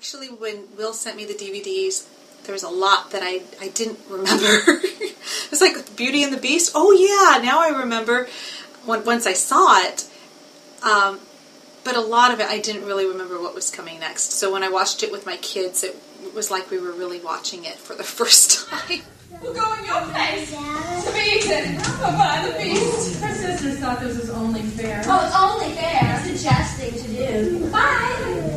Actually, when Will sent me the DVDs, there was a lot that I didn't remember. It's like Beauty and the Beast. Oh yeah, now I remember once I saw it. But a lot of it, I didn't really remember what was coming next. So when I watched it with my kids, it was like we were really watching it for the first time. We'll go in your place to be eaten by the beast. Her sisters thought this was only fair. Oh, it's only fair. Suggesting to do. Bye.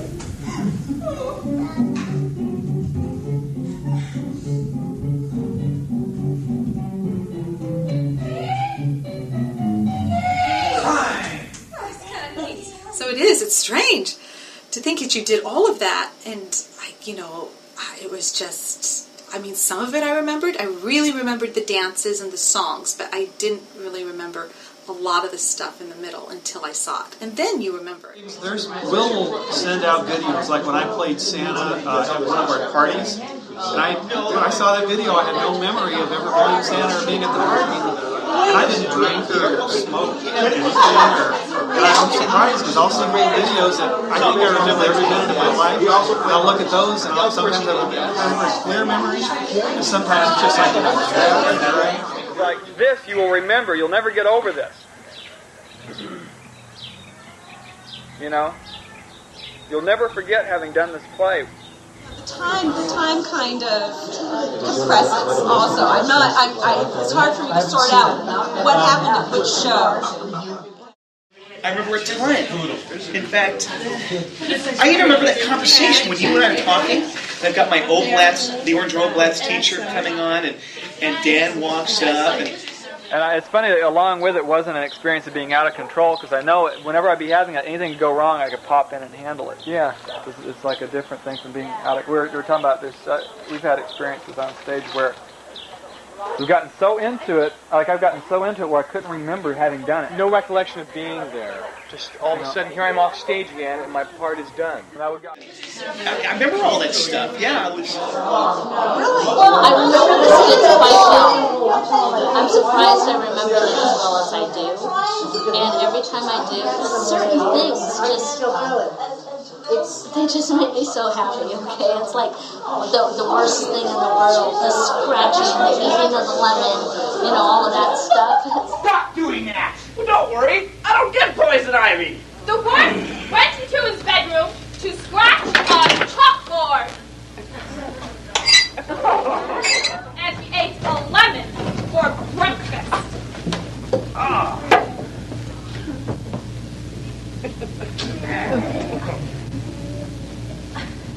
So it is. It's strange to think that you did all of that, and it was just. I mean, some of it I remembered. I really remembered the dances and the songs, but I didn't really remember a lot of the stuff in the middle until I saw it. And then you remember it. Will will send out videos, like when I played Santa at one of our parties, and when I saw that video, I had no memory of ever playing Santa or being at the party. And I didn't drink or smoke anything, and I'm surprised because I'll see old videos that I think I remember every minute of my life, and I'll look at those, and sometimes I will have clear memories, and sometimes it's just like this you will remember. You'll never get over this. You know? You'll never forget having done this play. The time kind of compresses also. It's hard for me to sort out what happened at which show. I remember a ton. In fact, I even remember that conversation when you and I were talking. I've got my the Orange Oblats teacher coming on, and Dan walks up, and it's funny that along with it wasn't an experience of being out of control, because I know whenever I'd be having anything go wrong, I could pop in and handle it. Yeah, it's like a different thing from being out of... We were talking about this, we've had experiences on stage where we've gotten so into it, I've gotten so into it where I couldn't remember having done it. No recollection of being there. Just all of a sudden, here I'm off stage again, and my part is done. I remember all that stuff. Yeah, I was... Really? Well, I remember the skits quite well. I'm surprised I remember them as well as I do. And every time I do, certain things they just make me so happy, okay? It's like the worst thing in the world, the scratching, the eating of the lemon, all of that stuff. Stop doing that! Well, don't worry, I don't get poison ivy! The worst went into his bedroom to scratch on chalkboard. And he ate a lemon for breakfast. Ah.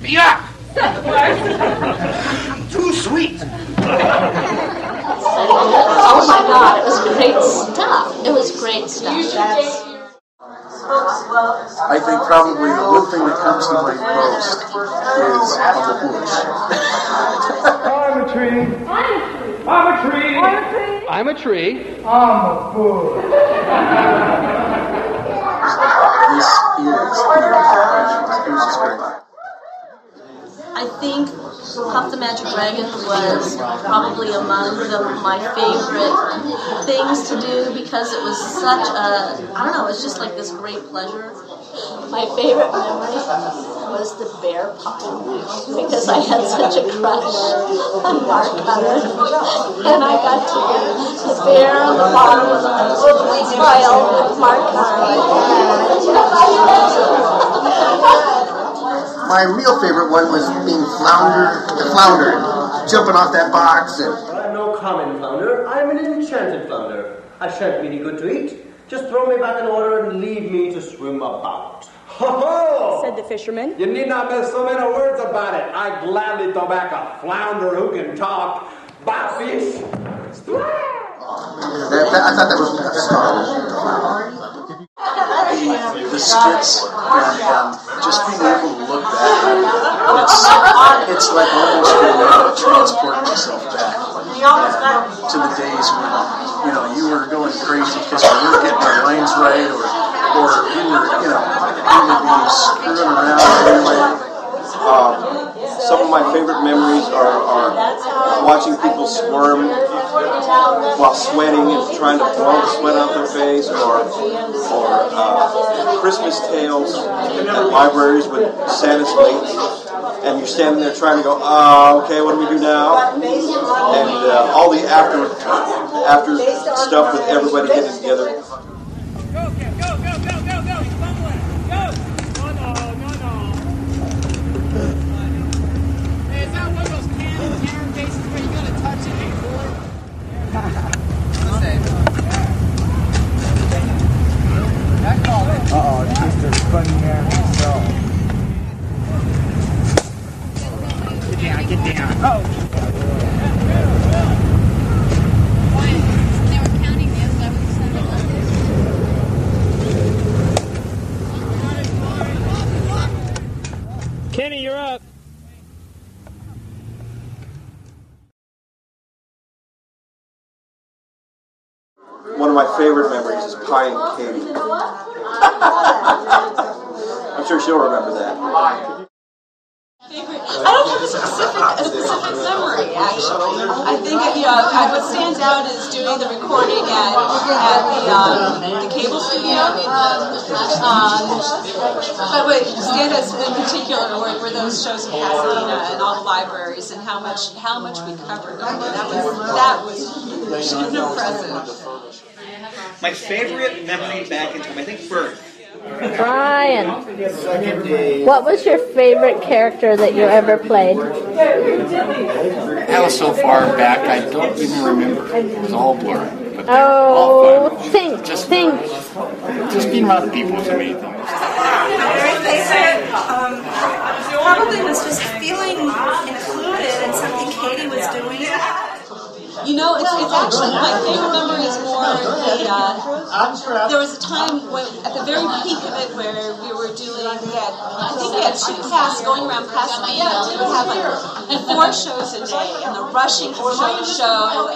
Yeah! Too sweet! Oh my God, it was great stuff. It was great stuff. I think probably the one thing that comes to mind most is I'm a tree. I'm a tree. I'm a tree. I'm a bush. This is just very nice. I think Puff the Magic Dragon was probably among my favorite things to do because it was such it was just like this great pleasure. My favorite memory was the bear pile because I had such a crush on Markland, and I got to be the bear on the bottom of the pile with Markland. My real favorite one was being the flounder, jumping off that box. I'm no common flounder. I'm an enchanted flounder. I shan't be any good to eat. Just throw me back in water and leave me to swim about. Ho-ho! Said the fisherman. You need not miss so many words about it. I gladly throw back a flounder who can talk. Bye, fish. I thought that was astounding. The skits and just being able to look back, it's like almost being able to transport myself back to the days when you were going crazy because we weren't getting our lines right, or we were be screwing around anyway. Some of my favorite memories are watching people squirm while sweating and trying to blow the sweat off their face, or Christmas tales at libraries with Santa's late and you're standing there trying to go, okay, what do we do now? And all the after stuff with everybody getting together. Uh-oh, Mr. Funny Man himself. Get down. Oh! Kenny, you're up. One of my favorite memories is pieing Katie. I'm sure she'll remember that. I don't have a specific memory, actually. I think what stands out is doing the recording at the cable studio. But what stands out in particular were those shows in Pasadena and all the libraries and how much we covered. That was huge and impressive. My favorite memory back in time, I think birth. Brian, what was your favorite character that you ever played? That was so far back, I don't even remember. It was all blurry. Think. Just being around people to me. My favorite probably was just feeling included in something Katie was doing. You know, it's actually, my favorite memory is more there was a time when, at the very peak of it, where we were doing, I think we had 2 casts going around Pasadena. We would have like 4 shows a day, and the rushing from show to show.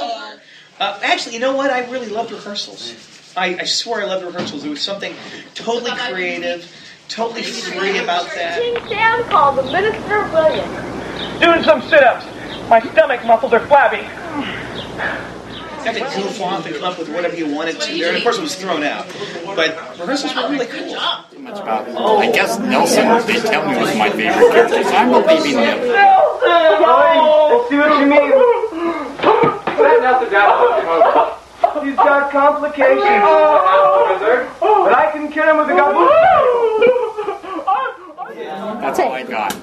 Actually, you know what? I really loved rehearsals. I swore I loved rehearsals. There was something totally creative, totally free about that. King Sam called the Minister William. Doing some sit-ups. My stomach muscles are flabby. You had to goof off and come up with whatever you wanted to there. And of course, it was thrown out. But rehearsals were really cool. I guess Nelson, they tell me, was my favorite character, so I'm believing him. Nelson! I see what you mean. Put Nelson down. He's got complications. But I can kill him with a gun. That's all I got.